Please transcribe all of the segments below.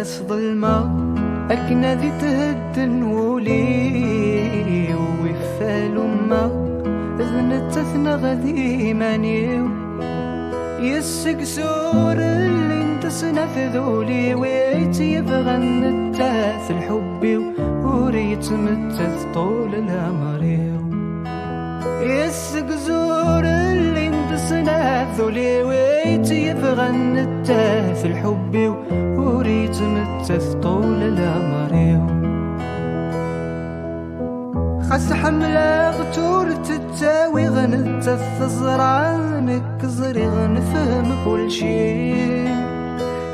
ناس ظلمة أكنا ذي تهدن ولي ويفال أمة إذن تثنى غذي مانيو يسكسور اللي انتسنا في ذولي ويتي يبغى نتاث الحب وريت متث طول الأمريو يسكسور اللي انتسنا في ذولي ويتي يبغى نتاث الحب وريت متث طول الأمريو خاص حملة غتور تتاوي غنتث زرعانك زري غنفهم كل شي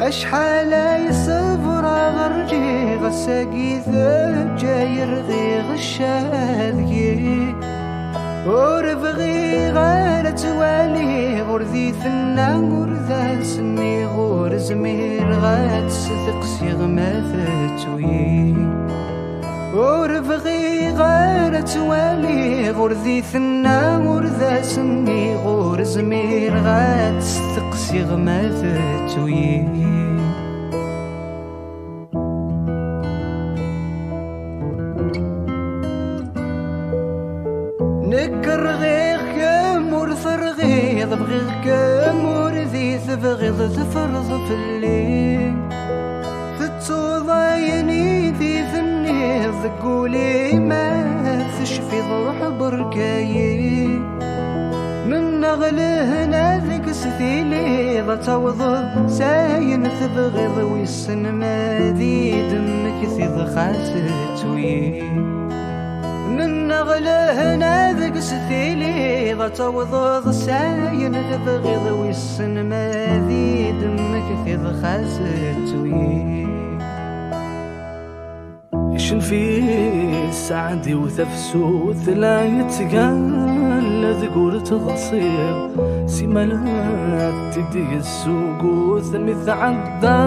أشحال يصبر غرجي غساقي ذا جاير غي غشاذي ورفغي غالة توالي غرذي ثنا غرذا سني غور زمير غاد ستق سيغما ثتوي ورفغي غالة توالي غرذي ثنا غرذا سني غور زمير غاد ستق سيغما ثتوي نكر غير كمور ثرغيض بغير كمور ذي ثبغيض ثفرض في الليل ثتوضايني ذي ثنيض قولي ما تشفي ضرح بركاي من نغله ناذق ستيلي ضتوضض ساين ثبغيض ويسن ما ذي دمك ثيض خاستوي من نغله ناذق ستيلي غتوضض ساين تبغيض ويسن ما ذي دمك ثيض خاستوي يشن في سعدي وثفسوث لا يتقال ذكور تغصير سيمالات تدي السوق وثمث عدى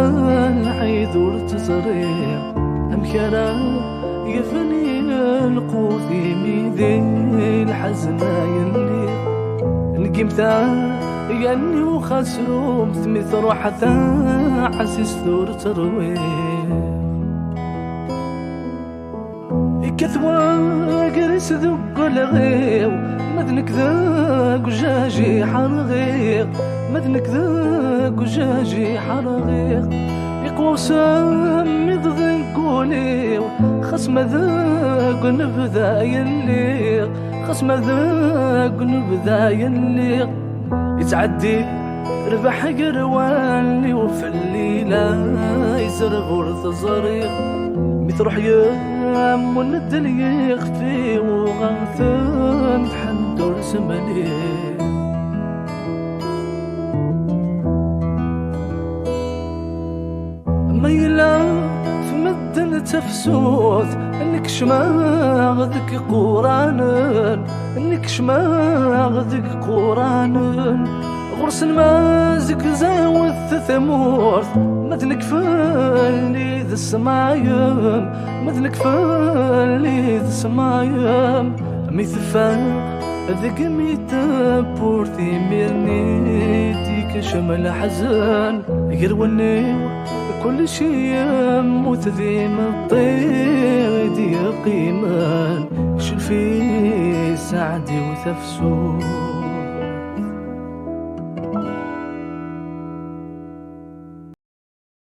العيد ورتزرير أمكرا يفني القوذي ميذي الحزنة يلي نقيمتا يلي وخسرو مثمث روحتا حسيس ثور تروي كثوا قريس ذوق الغيو مذنك ذاق وجاجي حرغيق مذنك ذاق وجاجي حرغيق يقوى سامي ذنقولي خصم ذاق نبذا يليق خصم ذاق نبذا يليق يتعدي ربح قرواني وفي الليلة يزرب ورث زريق متروح يام وندل يخفي وغاثم تحندر سمني ميلا في مدن تفسوث انك شماغذك قرانن انك شماغذك قرانن غرس المازك زاوث ثمورث مذنك فالي ذا السمايم مذنك فالي ذا السمايم ميثفان ذاك ميتا بورثي ميرني ديك شمل حزان يرواني كل شي يموت ذي مطير دي قيمان شل في سعدي وثفسو